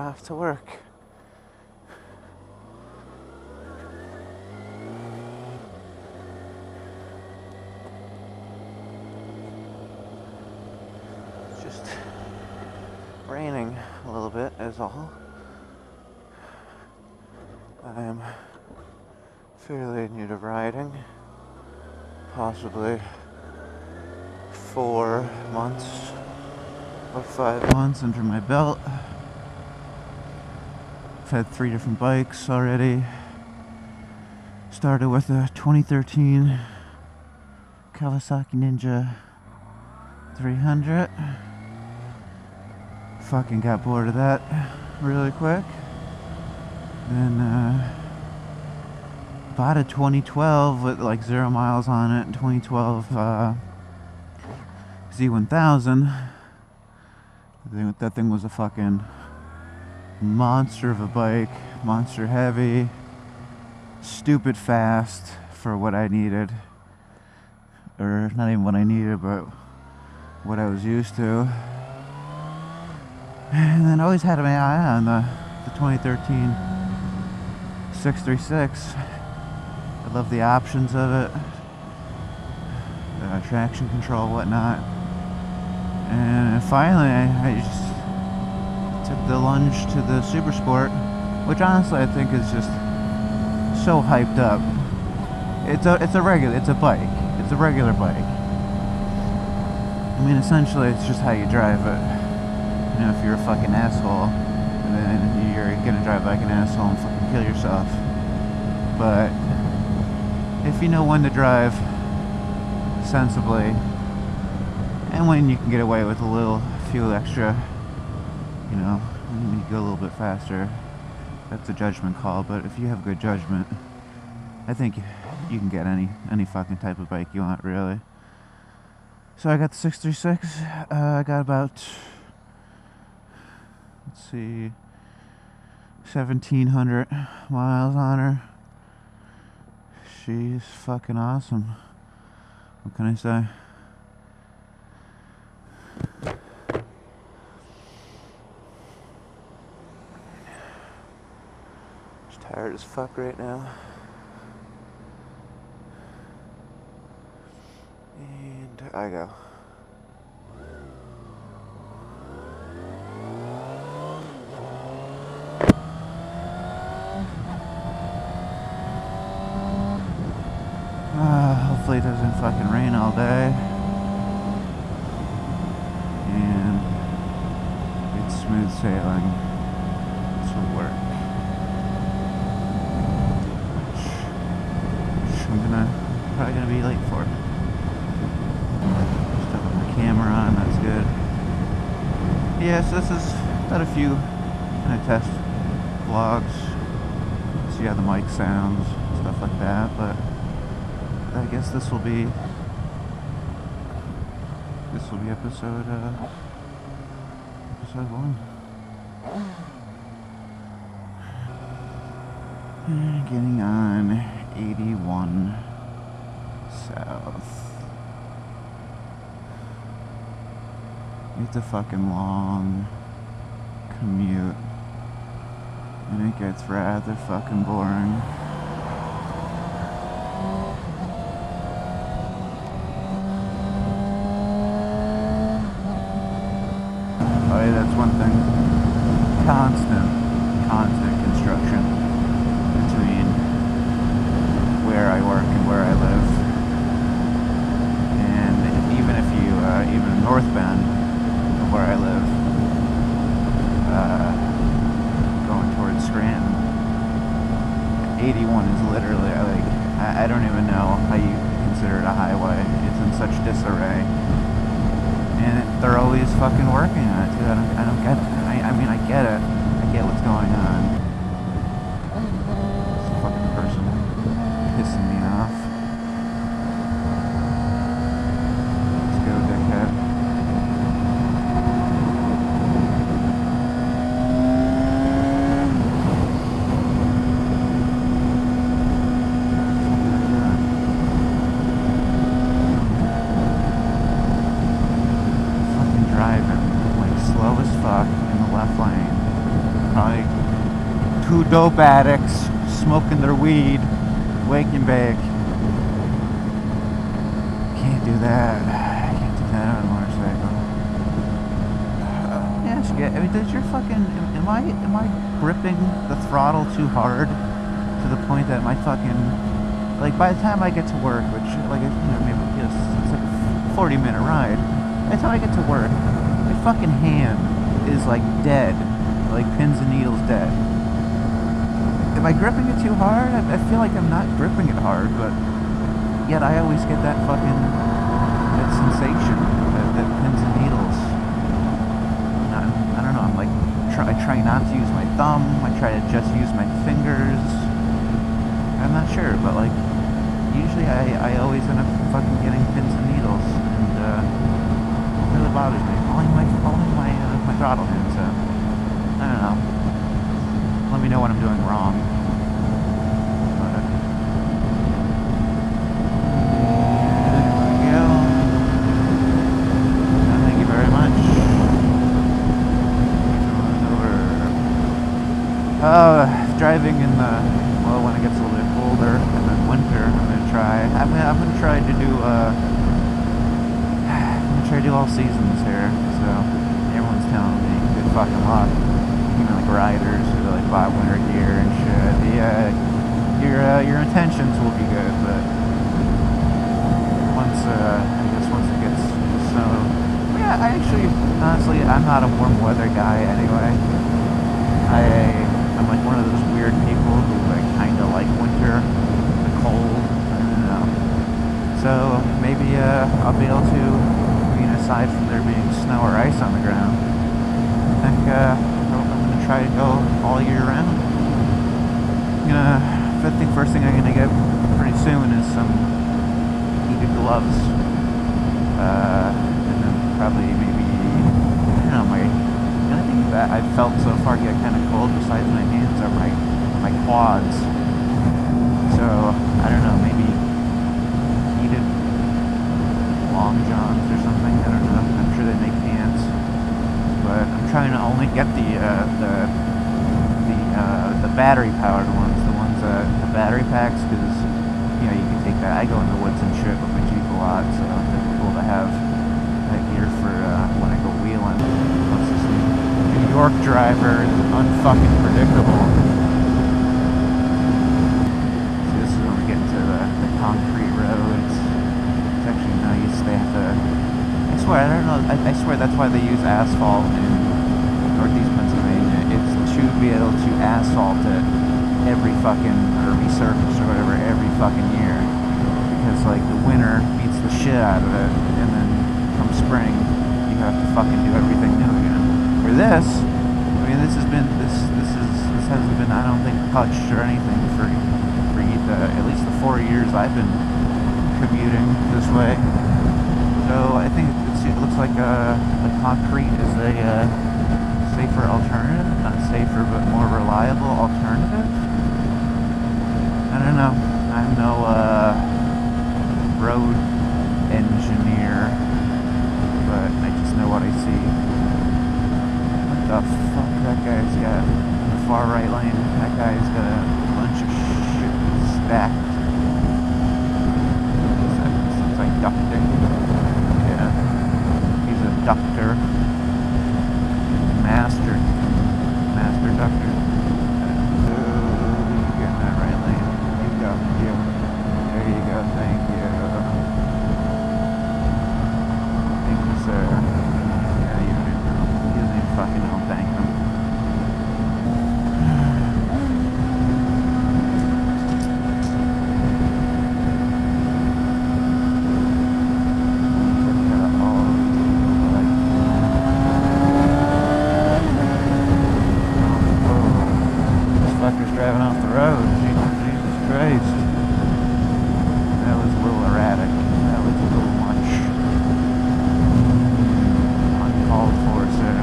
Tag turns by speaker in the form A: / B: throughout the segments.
A: off to work. It's just raining a little bit is all. I'm fairly new to riding, possibly 4 months or 5 months under my belt. I've had 3 different bikes already. Started with a 2013 Kawasaki Ninja 300. Fucking got bored of that really quick. Then bought a 2012 with like 0 miles on it. 2012 Z1000. That thing was a fucking monster of a bike. Monster heavy. Stupid fast for what I needed. Or not even what I needed, but what I was used to. And then I always had my eye on the 2013 636. I love the options of it, traction control, whatnot. And finally, I just took the lunge to the Super Sport, which honestly I think is just so hyped up. It's a bike. It's a regular bike. I mean, essentially, it's just how you drive it. You know, if you're a fucking asshole, then you're gonna drive like an asshole and fucking kill yourself. But if you know when to drive sensibly, and when you can get away with a few extra, you know, when you go a little bit faster, that's a judgment call. But if you have good judgment, I think you can get any fucking type of bike you want, really. So I got the 636. I got about, let's see, 1,700 miles on her. She's fucking awesome. What can I say? Just tired as fuck right now. And I go. Hopefully it doesn't fucking rain all day. And it's smooth sailing. This will work. Which I'm probably gonna be late for. Still have my camera on, that's good. Yes, this is got a few kind of test vlogs. See how the mic sounds, stuff like that, but I guess this will be episode 1. Getting on 81 south. It's a fucking long commute, and it gets rather fucking boring. Oh yeah, that's one thing. Constant construction between where I work and where I live. And even if you, even North Bend, where I live, going towards Scranton, 81 is literally, like, I don't even know how you consider it a highway. It's in such disarray. And they're always fucking working on it too. I don't get it. I mean, I get it. I get what's going on. This fucking person pissing me off. Let's go, dickhead. two dope addicts smoking their weed, wake and bake. Can't do that. Can't do that on a motorcycle. Yeah, I mean, does your fucking... Am I gripping the throttle too hard to the point that my fucking... Like, by the time I get to work, which, like, you know, maybe it's like a 40-minute ride. By the time I get to work, my fucking hand is, like, dead. Like, pins and needles dead. Am I gripping it too hard? I feel like I'm not gripping it hard, but yet I always get that fucking... that sensation, that pins and needles. I don't know, I'm like... I try not to use my thumb, I try to just use my fingers. I'm not sure, but, like, usually I always end up fucking getting pins and needles, and it really bothers me. Only my throttle hand, so I don't know. Let me know what I'm doing wrong. But, there we go. Thank you very much. Driving in the, well, when it gets a little bit colder and then winter, I'm gonna try to do all seasons here. So everyone's telling me good fucking luck. Even like riders who like buy winter gear and shit. Yeah, your intentions will be good, but once it gets snow. Yeah, honestly, I'm not a warm weather guy anyway. I'm like one of those weird people who like kind of like winter, the cold, I don't know. So maybe I'll be able to, I mean, aside from there being snow or ice on the ground, I think I'm gonna try to go all year round. I think first thing I'm gonna get pretty soon is some heated gloves, and then probably maybe, I don't know, the only thing that I've felt so far get kind of cold besides my hands are my quads. So, I don't know, maybe heated long johns or something, I don't know. I'm sure they make pants. But I'm trying to only get the battery powered ones, the battery packs, because, you know, you can take that. I go in the woods and shit with my Jeep a lot, so it's cool to have that gear for when I go wheeling. New York driver is unfucking predictable. See, this is when we get to the concrete roads. It's actually nice. They have to... I swear, I don't know. I swear that's why they use asphalt in Northeast Pennsylvania. It's to be able to asphalt it every fucking, or resurface or whatever, every fucking year. Because, like, the winter beats the shit out of it, and then come spring, you have to fucking do everything new again. For this, I mean, this hasn't been, I don't think, touched or anything for at least the 4 years I've been commuting this way. So I think it looks like the concrete is a safer alternative, not safer but more reliable alternative. I don't know. I'm no road engineer, but I just know what I see. The fuck that guy's got in the far right lane? That guy's got a bunch of shit stacked. Sounds like ducting. Yeah. He's a ductor. Master ductor. You get in that right lane. You go. There you go. Thank you. Thank you, sir. Yeah, you don't even fucking know. Thank them. Driving off the road. Jesus Christ. That was a little erratic. That was a little much. Uncalled for, sir.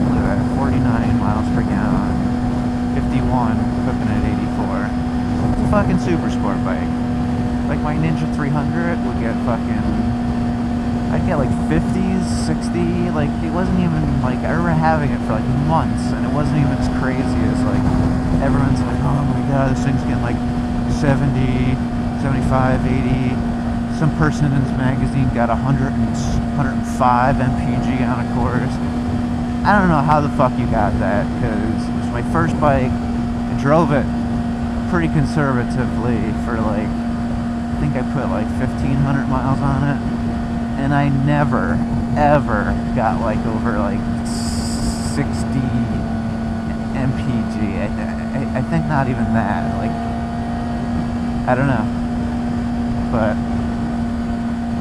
A: Look at that. 49 miles per gallon. 51, cooking at 84. It's a fucking super sport bike. Like my Ninja 300 would get fucking... I'd get like 50s, 60, like it wasn't even like, I remember having it for like months and it wasn't even as crazy as like, everyone's like, oh my god, this thing's getting like 70, 75, 80. Some person in this magazine got 105 mpg on a course. I don't know how the fuck you got that, because it was my first bike. I drove it pretty conservatively for like, I think I put like 1,500 miles on it, and I never, ever got like over like 60 mpg. I think not even that. Like, I don't know, but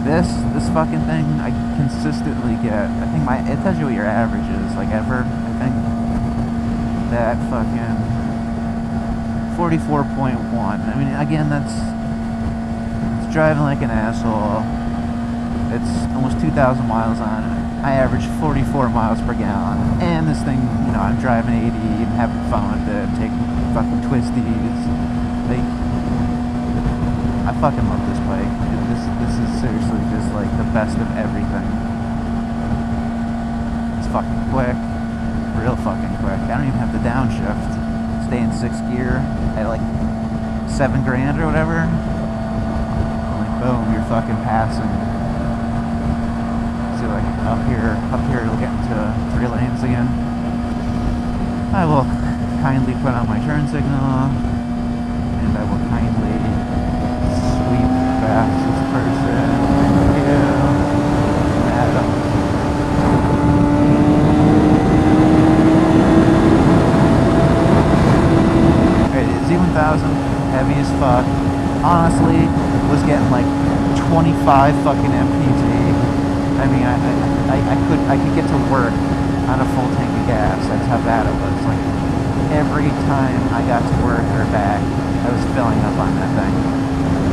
A: this fucking thing I consistently get. I think it tells you what your average is, like ever. I think that fucking 44.1. I mean, again, it's driving like an asshole. It's almost 2,000 miles on it. I average 44 miles per gallon, and this thing, you know, I'm driving 80 and having fun with it, taking fucking twisties. Like, I fucking love this bike. This is seriously just like the best of everything. It's fucking quick, real fucking quick. I don't even have the downshift. Stay in 6th gear at like $7 grand or whatever. Like boom, you're fucking passing. See, like up here it'll get into 3 lanes again. I will kindly put on my turn signal, and I will kindly sweep past this person. Thank you, Adam. Okay, the Z1000, heavy as fuck. Honestly, was getting like 25 fucking mpg. I mean, I could get to work on a full tank of gas. That's how bad it was. Like, every time I got to work or back, I was filling up on that thing.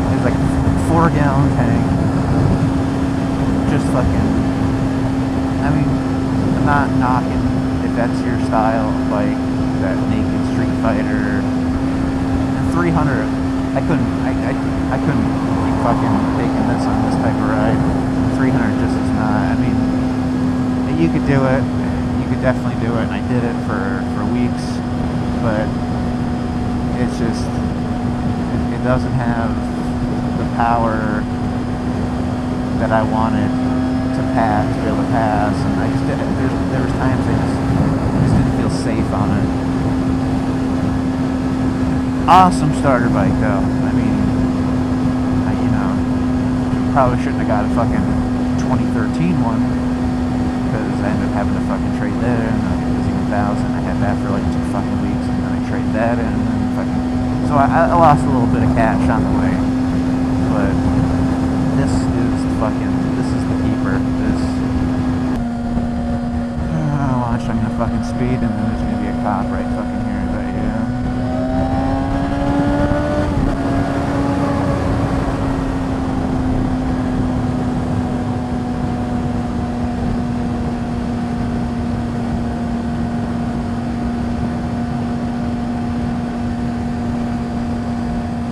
A: It was like a 4-gallon tank. Just fucking, I mean, I'm not knocking if that's your style of bike, that naked Street Fighter. And 300, I couldn't keep fucking taking this on this type of ride. 300 just is not. I mean, you could do it. You could definitely do it, and I did it for weeks. But it's just, it doesn't have the power that I wanted to be able to pass, and I just there was times I just didn't feel safe on it. Awesome starter bike though. I mean, you know, probably shouldn't have got a fucking 2013 one, because I ended up having to fucking trade that in. The Z1000, I had that for like 2 fucking weeks, and then I traded that in, and then fucking, so I lost a little bit of cash on the way. But this is the keeper. Watch, I'm gonna fucking speed, and then there's gonna be a cop right fucking here. I bet you.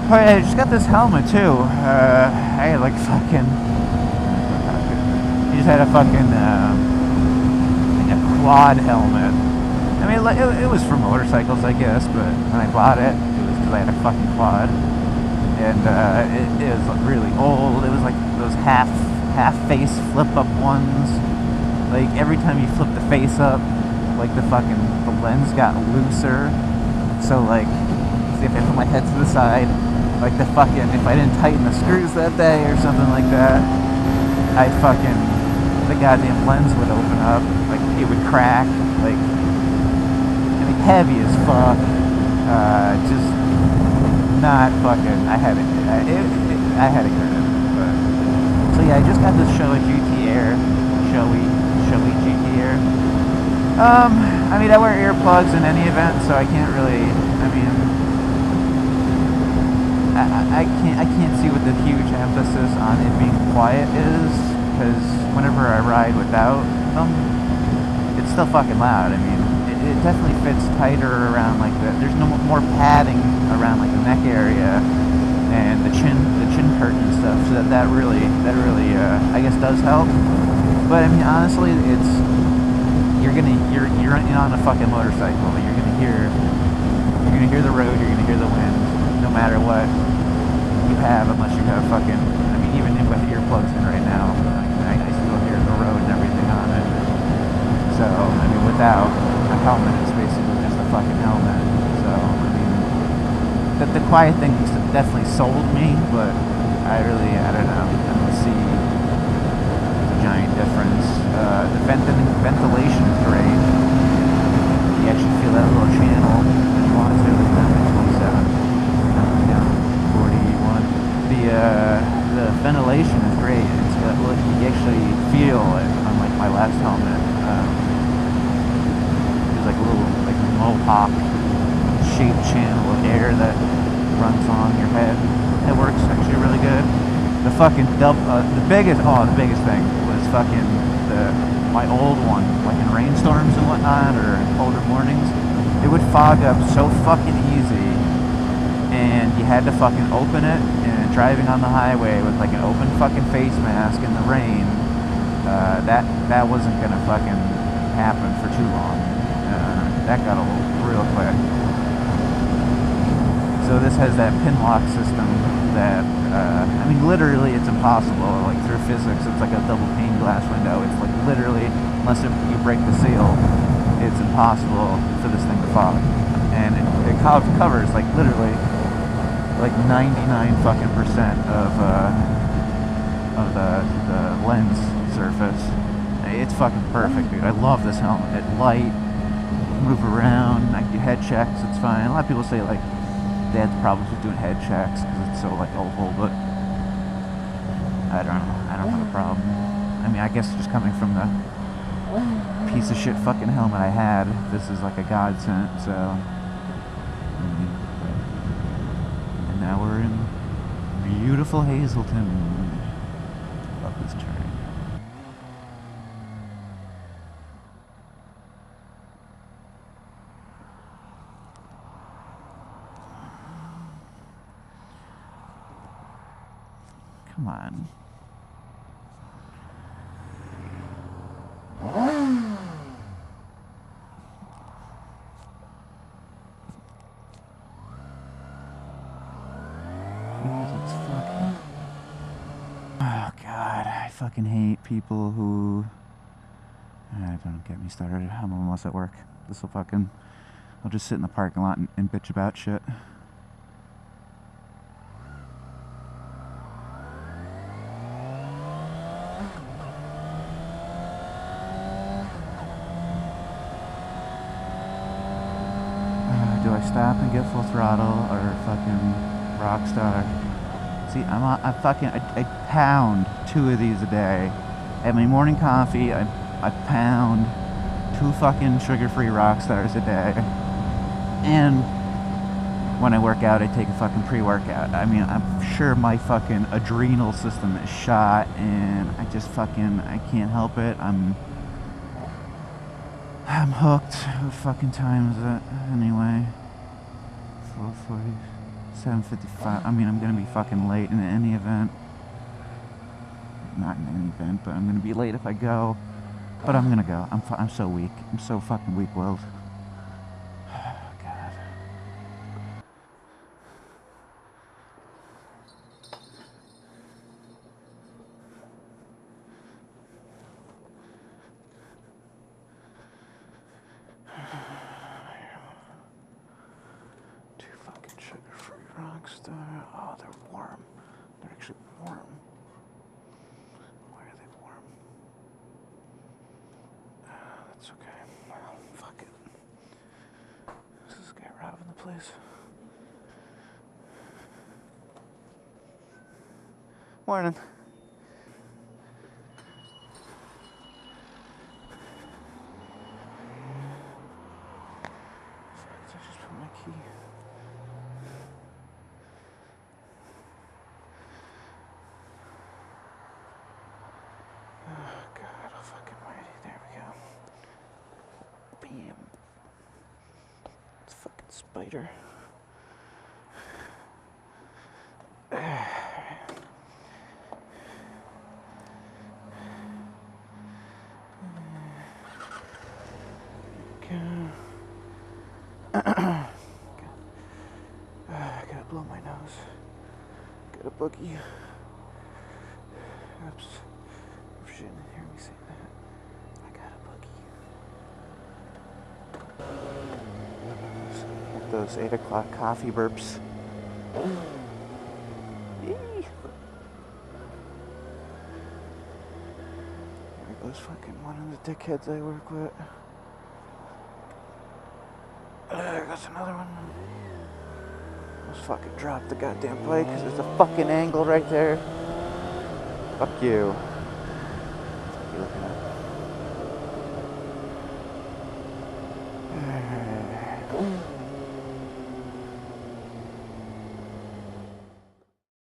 A: Oh yeah, I just got this helmet too. I had like fucking, I just had a fucking like a quad helmet. I mean, it was for motorcycles, I guess, but when I bought it, it was because I had a fucking quad, and it was really old. It was like those half face flip up ones. Like every time you flip the face up, like the lens got looser. So like, see if I put my head to the side. Like if I didn't tighten the screws that day or something like that, the goddamn lens would open up, like it would crack, like, I mean, heavy as fuck, just not fucking, I had to get rid of it, but, so yeah, I just got this Shoei GT Air, Shoei GT Air. I mean, I wear earplugs in any event, so I can't really, I mean, I can't see what the huge emphasis on it being quiet is, because whenever I ride without them, it's still fucking loud. I mean, it definitely fits tighter around like there's no more padding around like the neck area and the chin curtain and stuff, so that that really, I guess does help. But I mean, honestly, it's you're on a fucking motorcycle. You're gonna hear the road. You're gonna hear the wind, no matter what you have, unless you have fucking. I mean, even with earplugs in right now, I still hear the road and everything on it. So I mean, without a helmet, it's basically just a fucking helmet. So I mean, the quiet thing definitely sold me, but I don't know. I don't see a giant difference. The ventilation is great. You actually feel that little channel if you want to. Like that 27, down 41. The ventilation is great. It's you actually feel it. Unlike my last helmet, there's like a little like mohawk shaped channel of air that runs along your head. It works actually really good. The fucking the biggest thing was fucking my old one, like in rainstorms and whatnot, or colder mornings, it would fog up so fucking easy, and you had to fucking open it. And driving on the highway with like an open fucking face mask in the rain, that wasn't gonna fucking happen for too long. That got old real quick. So this has that pin lock system that, I mean, literally it's impossible. Like through physics, it's like a double pane glass window. It's like literally, unless you break the seal, it's impossible for this thing to fog. And it covers like literally like 99 fucking percent of the lens surface. It's fucking perfect, dude. I love this helmet. It's light, move around, I can do head checks, it's fine. A lot of people say like they had problems with doing head checks because it's so like oval, but I don't have a problem. I mean, I guess just coming from the piece of shit fucking helmet I had, this is like a godsend. So, and now we're in beautiful Hazleton. Love this terrain. Come on. Jesus fucking. Oh god, I fucking hate people who. Don't get me started. I'm almost at work. This'll fucking. I'll just sit in the parking lot and bitch about shit. Do I stop and get full throttle or fucking rockstar? See, I pound 2 of these a day. At my morning coffee, I pound 2 fucking sugar-free rockstars a day. And when I work out, I take a fucking pre-workout. I mean, I'm sure my fucking adrenal system is shot, and I can't help it. I'm hooked. What fucking time is it? Anyway. 4:40, 7:55. I mean, I'm gonna be fucking late in any event. Not in any event, but I'm gonna be late if I go. But I'm gonna go. I'm so weak. I'm so fucking weak-willed. God. Sugar-free Rockstar. Oh, they're warm. They're actually warm. Why are they warm? That's okay. Well, fuck it. Is this guy robbing the place? Morning. Fuck, I just put my key. Spider. I gotta blow my nose. Got a boogie. Oops. Oh, shit, didn't hear me say that. I got a boogie. Those 8 o'clock coffee burps. Yee. There goes fucking one of the dickheads I work with. There goes another one. Let's fucking drop the goddamn plate because there's a fucking angle right there. Fuck you. What are you looking at?